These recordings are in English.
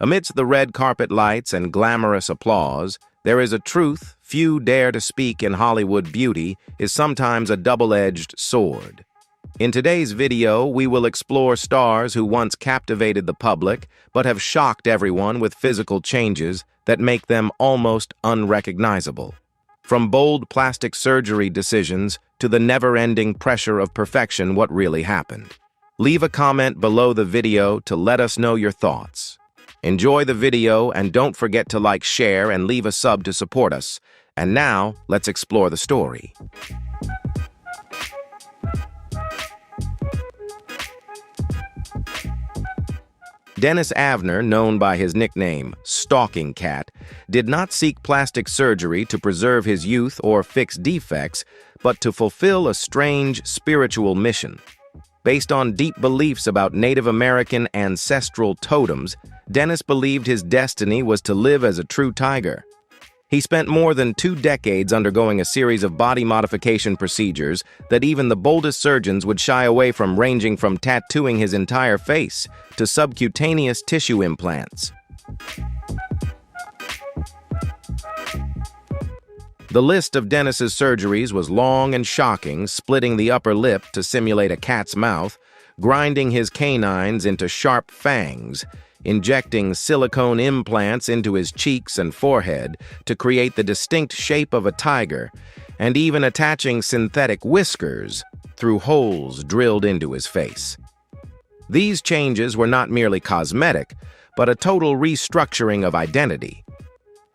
Amidst the red carpet lights and glamorous applause, there is a truth few dare to speak in Hollywood. Beauty is sometimes a double-edged sword. In today's video, we will explore stars who once captivated the public but have shocked everyone with physical changes that make them almost unrecognizable. From bold plastic surgery decisions to the never-ending pressure of perfection, what really happened? Leave a comment below the video to let us know your thoughts. Enjoy the video and don't forget to like, share, and leave a sub to support us. And now, let's explore the story. Dennis Avner, known by his nickname, Stalking Cat, did not seek plastic surgery to preserve his youth or fix defects, but to fulfill a strange spiritual mission. Based on deep beliefs about Native American ancestral totems, Dennis believed his destiny was to live as a true tiger. He spent more than 2 decades undergoing a series of body modification procedures that even the boldest surgeons would shy away from, ranging from tattooing his entire face to subcutaneous tissue implants. The list of Dennis's surgeries was long and shocking, splitting the upper lip to simulate a cat's mouth, grinding his canines into sharp fangs, injecting silicone implants into his cheeks and forehead to create the distinct shape of a tiger, and even attaching synthetic whiskers through holes drilled into his face. These changes were not merely cosmetic, but a total restructuring of identity.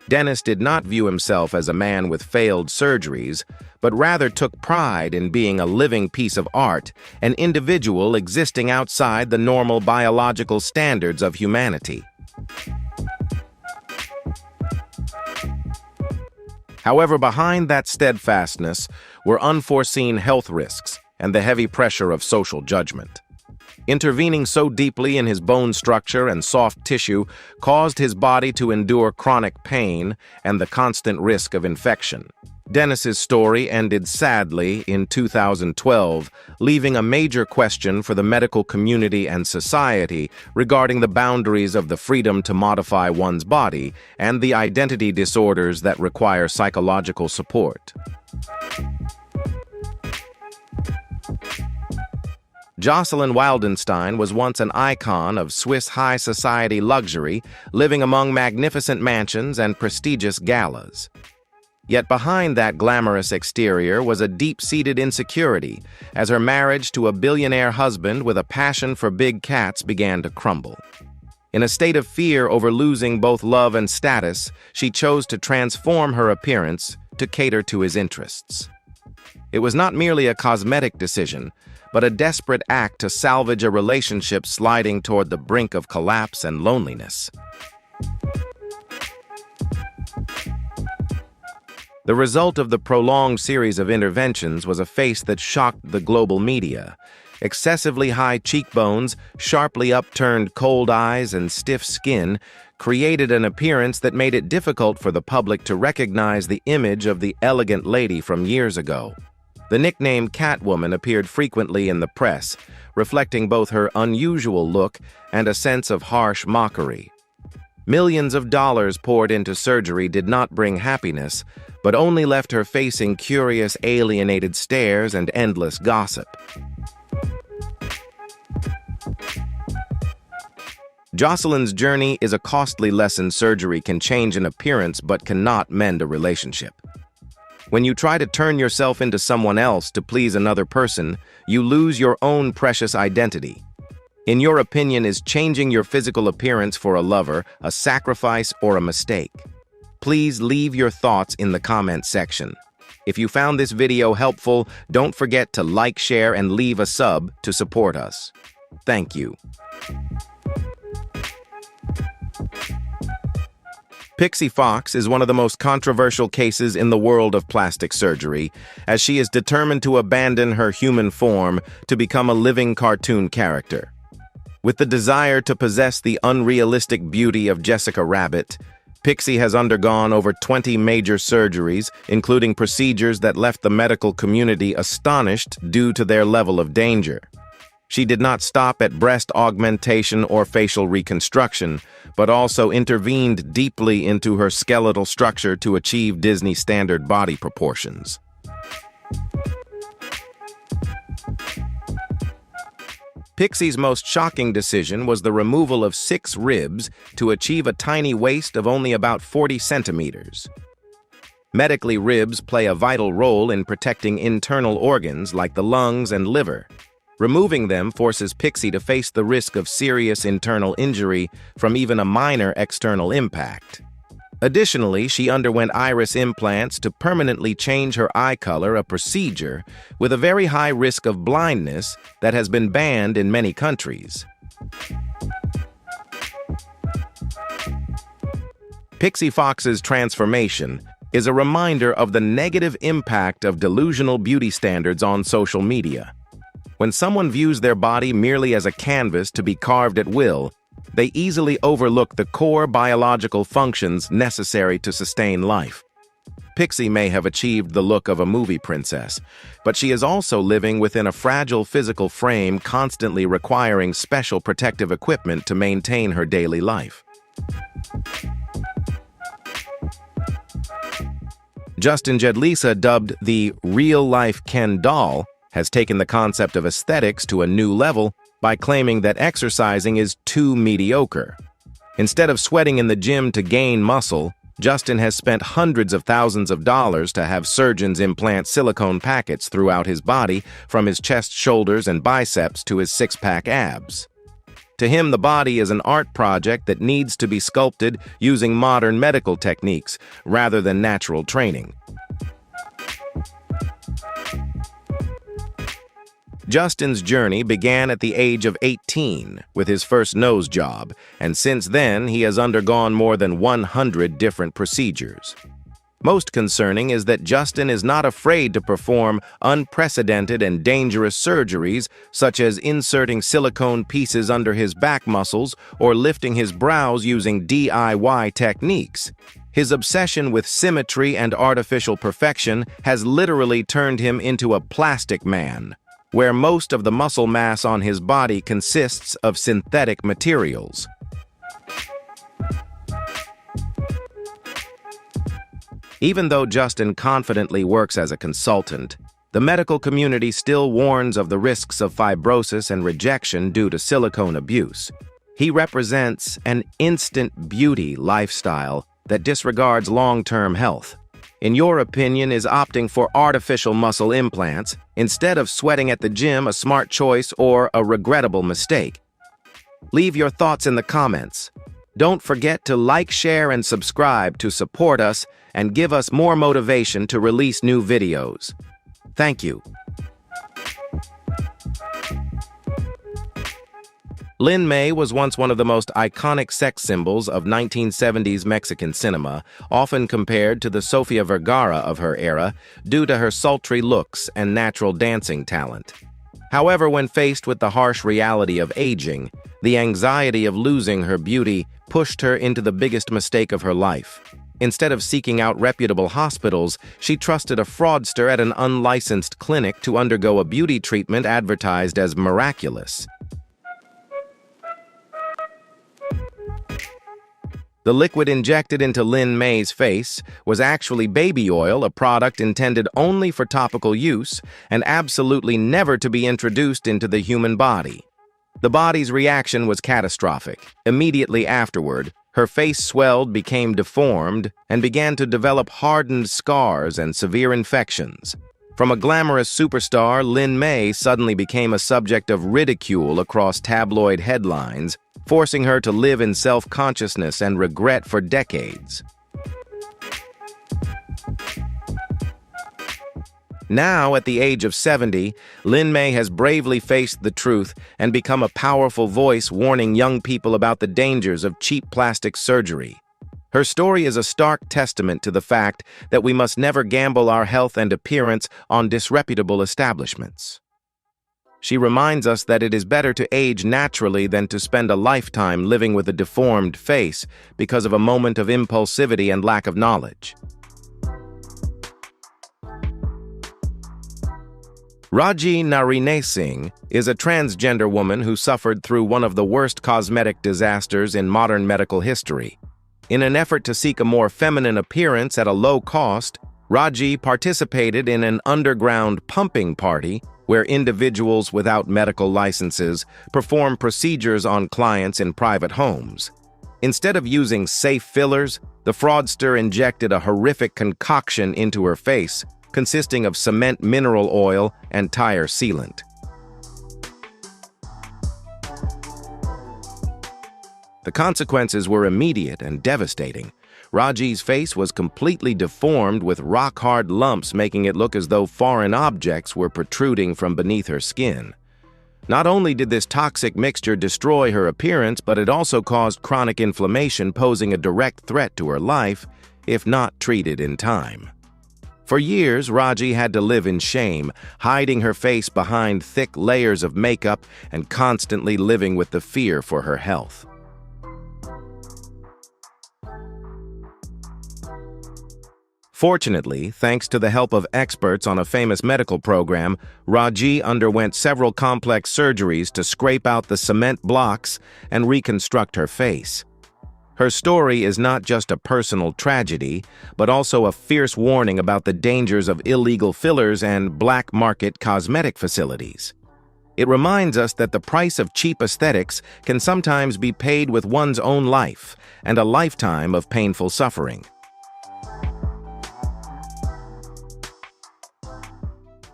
Dennis did not view himself as a man with failed surgeries, but rather took pride in being a living piece of art, an individual existing outside the normal biological standards of humanity. However, behind that steadfastness were unforeseen health risks and the heavy pressure of social judgment. Intervening so deeply in his bone structure and soft tissue caused his body to endure chronic pain and the constant risk of infection. Dennis's story ended sadly in 2012, leaving a major question for the medical community and society regarding the boundaries of the freedom to modify one's body and the identity disorders that require psychological support. Jocelyn Wildenstein was once an icon of Swiss high society luxury, living among magnificent mansions and prestigious galas. Yet behind that glamorous exterior was a deep-seated insecurity, as her marriage to a billionaire husband with a passion for big cats began to crumble. In a state of fear over losing both love and status, she chose to transform her appearance to cater to his interests. It was not merely a cosmetic decision, but a desperate act to salvage a relationship sliding toward the brink of collapse and loneliness. The result of the prolonged series of interventions was a face that shocked the global media. Excessively high cheekbones, sharply upturned cold eyes, and stiff skin created an appearance that made it difficult for the public to recognize the image of the elegant lady from years ago. The nickname Catwoman appeared frequently in the press, reflecting both her unusual look and a sense of harsh mockery. Millions of dollars poured into surgery did not bring happiness, but only left her facing curious, alienated stares and endless gossip. Jocelyn's journey is a costly lesson. Surgery can change an appearance but cannot mend a relationship. When you try to turn yourself into someone else to please another person, you lose your own precious identity. In your opinion, is changing your physical appearance for a lover a sacrifice or a mistake? Please leave your thoughts in the comment section. If you found this video helpful, don't forget to like, share, and leave a sub to support us. Thank you. Pixie Fox is one of the most controversial cases in the world of plastic surgery, as she is determined to abandon her human form to become a living cartoon character. With the desire to possess the unrealistic beauty of Jessica Rabbit, Pixie has undergone over 20 major surgeries, including procedures that left the medical community astonished due to their level of danger. She did not stop at breast augmentation or facial reconstruction, but also intervened deeply into her skeletal structure to achieve Disney standard body proportions. Pixie's most shocking decision was the removal of 6 ribs to achieve a tiny waist of only about 40 centimeters. Medically, ribs play a vital role in protecting internal organs like the lungs and liver. Removing them forces Pixie to face the risk of serious internal injury from even a minor external impact. Additionally, she underwent iris implants to permanently change her eye color, a procedure with a very high risk of blindness that has been banned in many countries. Pixie Fox's transformation is a reminder of the negative impact of delusional beauty standards on social media. When someone views their body merely as a canvas to be carved at will, they easily overlook the core biological functions necessary to sustain life. Pixie may have achieved the look of a movie princess, but she is also living within a fragile physical frame, constantly requiring special protective equipment to maintain her daily life. Justin Jedlisa, dubbed the real-life Ken doll, has taken the concept of aesthetics to a new level by claiming that exercising is too mediocre. Instead of sweating in the gym to gain muscle, Justin has spent hundreds of thousands of dollars to have surgeons implant silicone packets throughout his body, from his chest, shoulders, and biceps to his six-pack abs. To him, the body is an art project that needs to be sculpted using modern medical techniques rather than natural training. Justin's journey began at the age of 18 with his first nose job, and since then he has undergone more than 100 different procedures. Most concerning is that Justin is not afraid to perform unprecedented and dangerous surgeries, such as inserting silicone pieces under his back muscles or lifting his brows using DIY techniques. His obsession with symmetry and artificial perfection has literally turned him into a plastic man, where most of the muscle mass on his body consists of synthetic materials. Even though Justin confidently works as a consultant, the medical community still warns of the risks of fibrosis and rejection due to silicone abuse. He represents an instant beauty lifestyle that disregards long-term health. In your opinion, is opting for artificial muscle implants instead of sweating at the gym a smart choice or a regrettable mistake? Leave your thoughts in the comments. Don't forget to like, share, and subscribe to support us and give us more motivation to release new videos. Thank you. Lin May was once one of the most iconic sex symbols of 1970s Mexican cinema, often compared to the Sofia Vergara of her era due to her sultry looks and natural dancing talent. However, when faced with the harsh reality of aging, the anxiety of losing her beauty pushed her into the biggest mistake of her life. Instead of seeking out reputable hospitals, she trusted a fraudster at an unlicensed clinic to undergo a beauty treatment advertised as miraculous. The liquid injected into Lin May's face was actually baby oil, a product intended only for topical use and absolutely never to be introduced into the human body. The body's reaction was catastrophic. Immediately afterward, her face swelled, became deformed, and began to develop hardened scars and severe infections. From a glamorous superstar, Lin May suddenly became a subject of ridicule across tabloid headlines, forcing her to live in self-consciousness and regret for decades. Now, at the age of 70, Lin May has bravely faced the truth and become a powerful voice warning young people about the dangers of cheap plastic surgery. Her story is a stark testament to the fact that we must never gamble our health and appearance on disreputable establishments. She reminds us that it is better to age naturally than to spend a lifetime living with a deformed face because of a moment of impulsivity and lack of knowledge. Raji Narine Singh is a transgender woman who suffered through one of the worst cosmetic disasters in modern medical history. In an effort to seek a more feminine appearance at a low cost, Raji participated in an underground pumping party where individuals without medical licenses perform procedures on clients in private homes. Instead of using safe fillers, the fraudster injected a horrific concoction into her face, consisting of cement mineral oil and tire sealant. The consequences were immediate and devastating. Raji's face was completely deformed with rock-hard lumps, making it look as though foreign objects were protruding from beneath her skin. Not only did this toxic mixture destroy her appearance, but it also caused chronic inflammation, posing a direct threat to her life if not treated in time. For years, Raji had to live in shame, hiding her face behind thick layers of makeup and constantly living with the fear for her health. Fortunately, thanks to the help of experts on a famous medical program, Raji underwent several complex surgeries to scrape out the cement blocks and reconstruct her face. Her story is not just a personal tragedy, but also a fierce warning about the dangers of illegal fillers and black market cosmetic facilities. It reminds us that the price of cheap aesthetics can sometimes be paid with one's own life and a lifetime of painful suffering.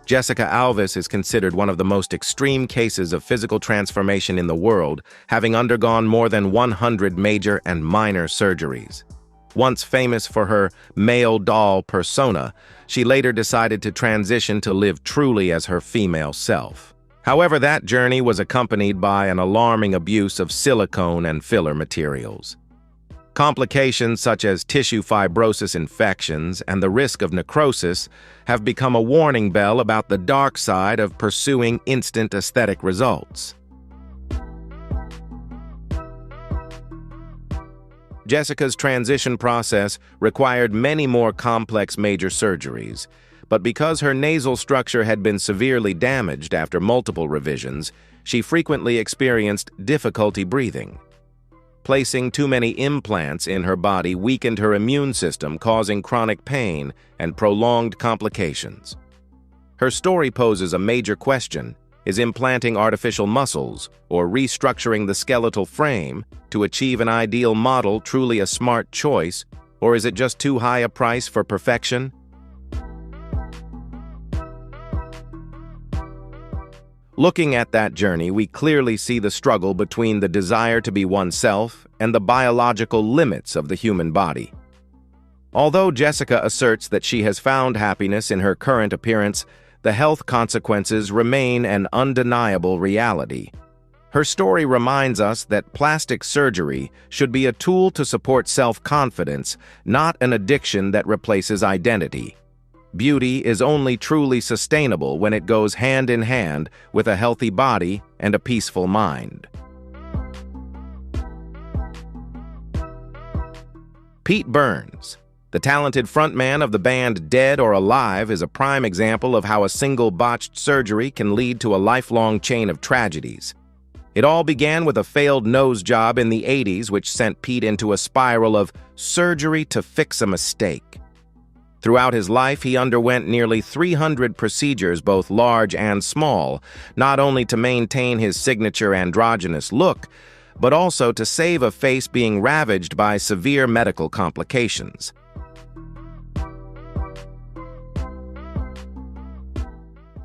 Jessica Alvis is considered one of the most extreme cases of physical transformation in the world, having undergone more than 100 major and minor surgeries. Once famous for her male doll persona, she later decided to transition to live truly as her female self. However, that journey was accompanied by an alarming abuse of silicone and filler materials. Complications such as tissue fibrosis infections and the risk of necrosis have become a warning bell about the dark side of pursuing instant aesthetic results. Jessica's transition process required many more complex major surgeries, but because her nasal structure had been severely damaged after multiple revisions, she frequently experienced difficulty breathing. Placing too many implants in her body weakened her immune system, causing chronic pain and prolonged complications. Her story poses a major question: is implanting artificial muscles or restructuring the skeletal frame to achieve an ideal model truly a smart choice, or is it just too high a price for perfection? Looking at that journey, we clearly see the struggle between the desire to be oneself and the biological limits of the human body. Although Jessica asserts that she has found happiness in her current appearance, the health consequences remain an undeniable reality. Her story reminds us that plastic surgery should be a tool to support self-confidence, not an addiction that replaces identity. Beauty is only truly sustainable when it goes hand in hand with a healthy body and a peaceful mind. Pete Burns, the talented frontman of the band Dead or Alive, is a prime example of how a single botched surgery can lead to a lifelong chain of tragedies. It all began with a failed nose job in the 80s, which sent Pete into a spiral of surgery to fix a mistake. Throughout his life, he underwent nearly 300 procedures, both large and small, not only to maintain his signature androgynous look, but also to save a face being ravaged by severe medical complications.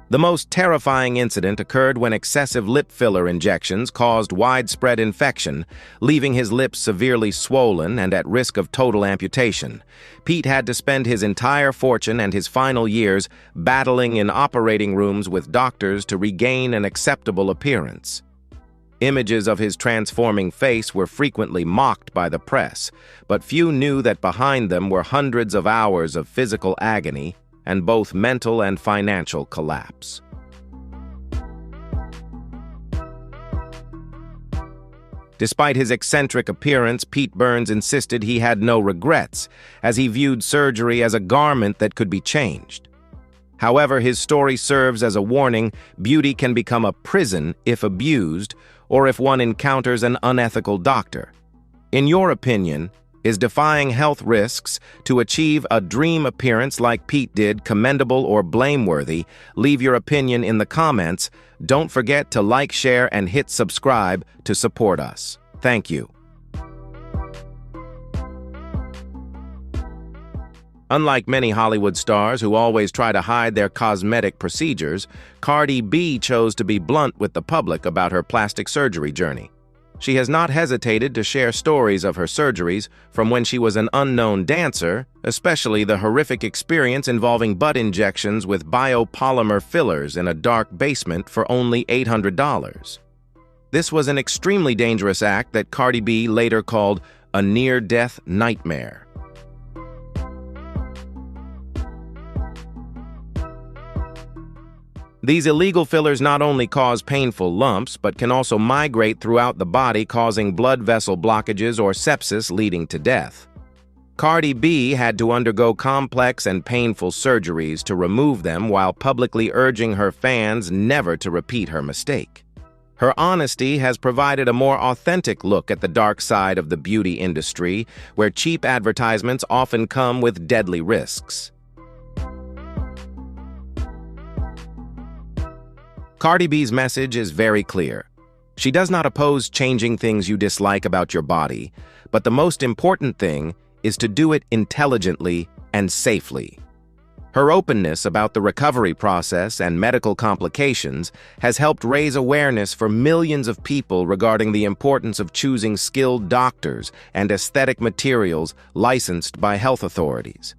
The most terrifying incident occurred when excessive lip filler injections caused widespread infection, leaving his lips severely swollen and at risk of total amputation. Pete had to spend his entire fortune and his final years battling in operating rooms with doctors to regain an acceptable appearance. Images of his transforming face were frequently mocked by the press, but few knew that behind them were hundreds of hours of physical agony and both mental and financial collapse. Despite his eccentric appearance, Pete Burns insisted he had no regrets, as he viewed surgery as a garment that could be changed. However, his story serves as a warning: beauty can become a prison if abused or if one encounters an unethical doctor. In your opinion, is defying health risks to achieve a dream appearance like Pete did commendable or blameworthy? Leave your opinion in the comments. Don't forget to like, share, and hit subscribe to support us. Thank you. Unlike many Hollywood stars who always try to hide their cosmetic procedures, Cardi B chose to be blunt with the public about her plastic surgery journey. She has not hesitated to share stories of her surgeries from when she was an unknown dancer, especially the horrific experience involving butt injections with biopolymer fillers in a dark basement for only $800. This was an extremely dangerous act that Cardi B later called a near-death nightmare. These illegal fillers not only cause painful lumps, but can also migrate throughout the body, causing blood vessel blockages or sepsis, leading to death. Cardi B had to undergo complex and painful surgeries to remove them, while publicly urging her fans never to repeat her mistake. Her honesty has provided a more authentic look at the dark side of the beauty industry, where cheap advertisements often come with deadly risks. Cardi B's message is very clear. She does not oppose changing things you dislike about your body, but the most important thing is to do it intelligently and safely. Her openness about the recovery process and medical complications has helped raise awareness for millions of people regarding the importance of choosing skilled doctors and aesthetic materials licensed by health authorities.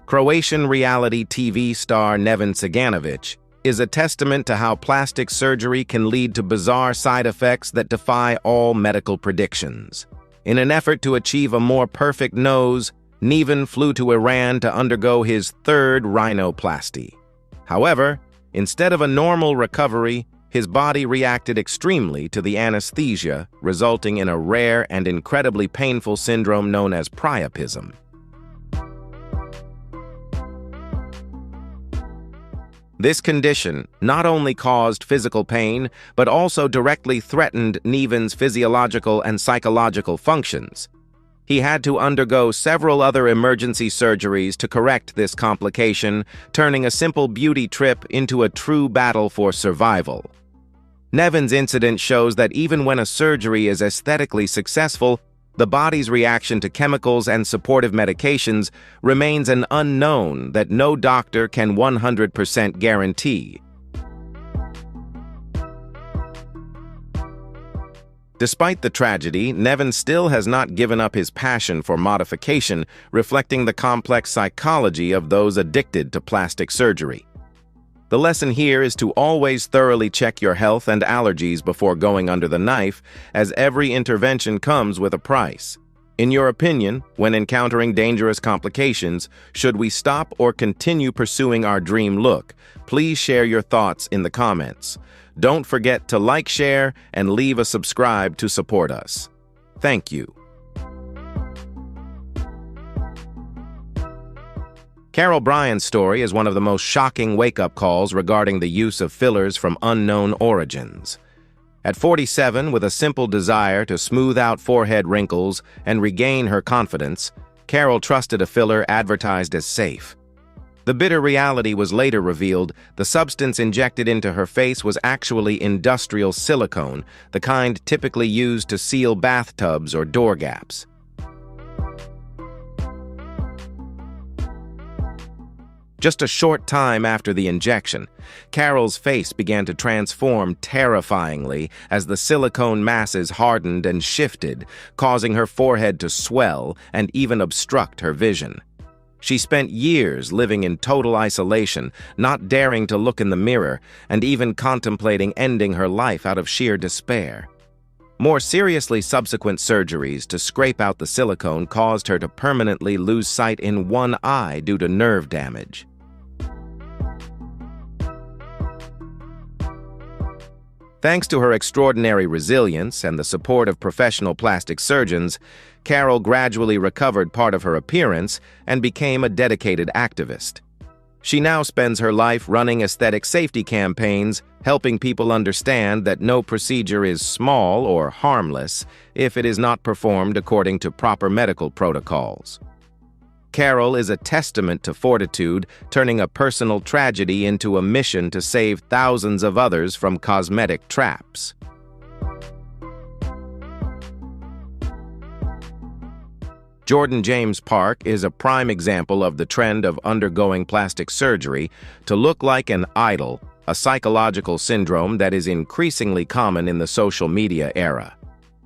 Croatian reality TV star Neven Ciganovic is a testament to how plastic surgery can lead to bizarre side effects that defy all medical predictions. In an effort to achieve a more perfect nose, Neven flew to Iran to undergo his third rhinoplasty. However, instead of a normal recovery, his body reacted extremely to the anesthesia, resulting in a rare and incredibly painful syndrome known as priapism. This condition not only caused physical pain, but also directly threatened Neven's physiological and psychological functions. He had to undergo several other emergency surgeries to correct this complication, turning a simple beauty trip into a true battle for survival. Neven's incident shows that even when a surgery is aesthetically successful, the body's reaction to chemicals and supportive medications remains an unknown that no doctor can 100% guarantee. Despite the tragedy, Neven still has not given up his passion for modification, reflecting the complex psychology of those addicted to plastic surgery. The lesson here is to always thoroughly check your health and allergies before going under the knife, as every intervention comes with a price. In your opinion, when encountering dangerous complications, should we stop or continue pursuing our dream look? Please share your thoughts in the comments. Don't forget to like, share, and leave a subscribe to support us. Thank you. Carol Bryan's story is one of the most shocking wake-up calls regarding the use of fillers from unknown origins. At 47, with a simple desire to smooth out forehead wrinkles and regain her confidence, Carol trusted a filler advertised as safe. The bitter reality was later revealed. The substance injected into her face was actually industrial silicone, the kind typically used to seal bathtubs or door gaps. Just a short time after the injection, Carol's face began to transform terrifyingly as the silicone masses hardened and shifted, causing her forehead to swell and even obstruct her vision. She spent years living in total isolation, not daring to look in the mirror, and even contemplating ending her life out of sheer despair. More seriously, subsequent surgeries to scrape out the silicone caused her to permanently lose sight in one eye due to nerve damage. Thanks to her extraordinary resilience and the support of professional plastic surgeons, Carol gradually recovered part of her appearance and became a dedicated activist. She now spends her life running aesthetic safety campaigns, helping people understand that no procedure is small or harmless if it is not performed according to proper medical protocols. Carol is a testament to fortitude, turning a personal tragedy into a mission to save thousands of others from cosmetic traps. Jordan James Park is a prime example of the trend of undergoing plastic surgery to look like an idol, a psychological syndrome that is increasingly common in the social media era.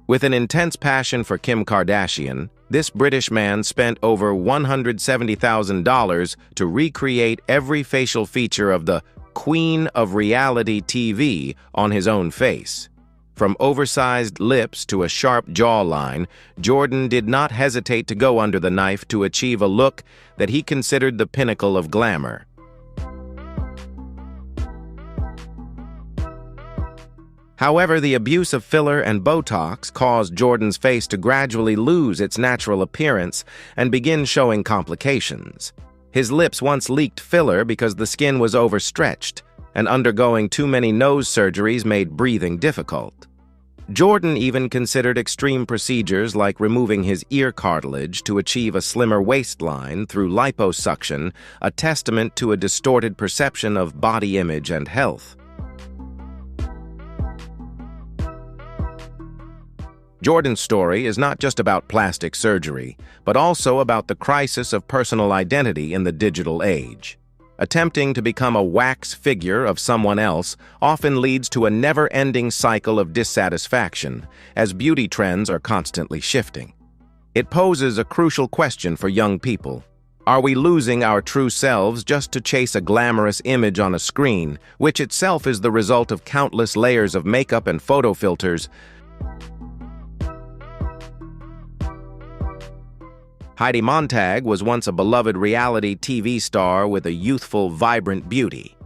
With an intense passion for Kim Kardashian, this British man spent over $170,000 to recreate every facial feature of the Queen of Reality TV on his own face. From oversized lips to a sharp jawline, Jordan did not hesitate to go under the knife to achieve a look that he considered the pinnacle of glamour. However, the abuse of filler and Botox caused Jordan's face to gradually lose its natural appearance and begin showing complications. His lips once leaked filler because the skin was overstretched, and undergoing too many nose surgeries made breathing difficult. Jordan even considered extreme procedures like removing his ear cartilage to achieve a slimmer waistline through liposuction, a testament to a distorted perception of body image and health. Jordan's story is not just about plastic surgery, but also about the crisis of personal identity in the digital age. Attempting to become a wax figure of someone else often leads to a never-ending cycle of dissatisfaction, as beauty trends are constantly shifting. It poses a crucial question for young people. Are we losing our true selves just to chase a glamorous image on a screen, which itself is the result of countless layers of makeup and photo filters? Heidi Montag was once a beloved reality TV star with a youthful, vibrant beauty.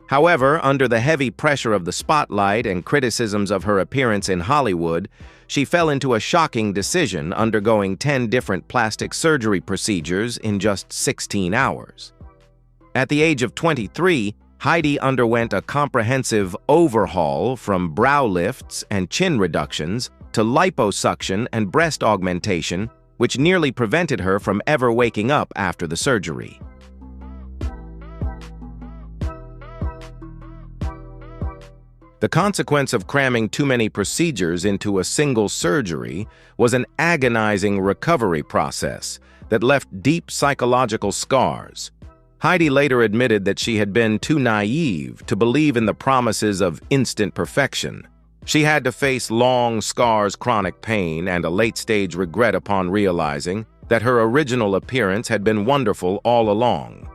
However, under the heavy pressure of the spotlight and criticisms of her appearance in Hollywood, she fell into a shocking decision, undergoing 10 different plastic surgery procedures in just 16 hours. At the age of 23, Heidi underwent a comprehensive overhaul from brow lifts and chin reductions to liposuction and breast augmentation, which nearly prevented her from ever waking up after the surgery. The consequence of cramming too many procedures into a single surgery was an agonizing recovery process that left deep psychological scars. Heidi later admitted that she had been too naive to believe in the promises of instant perfection. She had to face long scars, chronic pain, and a late-stage regret upon realizing that her original appearance had been wonderful all along.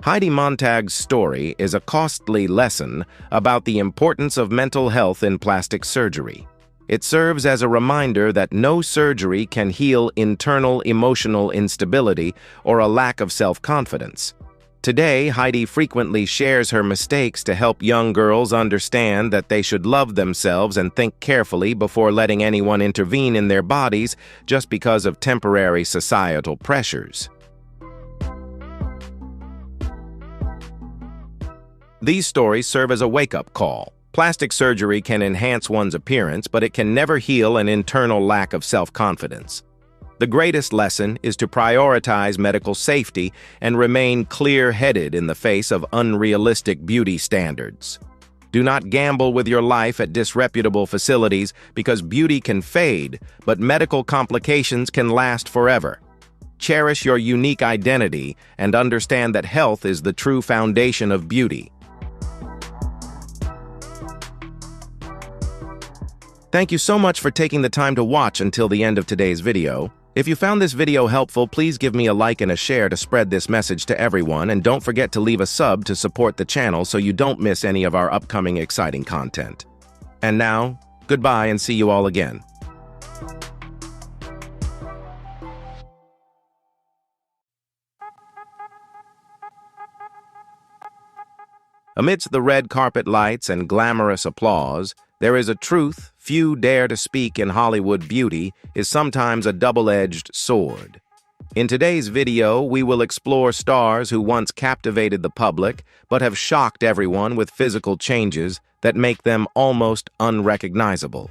Heidi Montag's story is a costly lesson about the importance of mental health in plastic surgery. It serves as a reminder that no surgery can heal internal emotional instability or a lack of self-confidence. Today, Heidi frequently shares her mistakes to help young girls understand that they should love themselves and think carefully before letting anyone intervene in their bodies just because of temporary societal pressures. These stories serve as a wake-up call. Plastic surgery can enhance one's appearance, but it can never heal an internal lack of self-confidence. The greatest lesson is to prioritize medical safety and remain clear-headed in the face of unrealistic beauty standards. Do not gamble with your life at disreputable facilities because beauty can fade, but medical complications can last forever. Cherish your unique identity and understand that health is the true foundation of beauty. Thank you so much for taking the time to watch until the end of today's video. If you found this video helpful, please give me a like and a share to spread this message to everyone, and don't forget to leave a sub to support the channel so you don't miss any of our upcoming exciting content. And now, goodbye and see you all again. Amidst the red carpet lights and glamorous applause, there is a truth few dare to speak in Hollywood. Beauty is sometimes a double-edged sword. In today's video, we will explore stars who once captivated the public but have shocked everyone with physical changes that make them almost unrecognizable.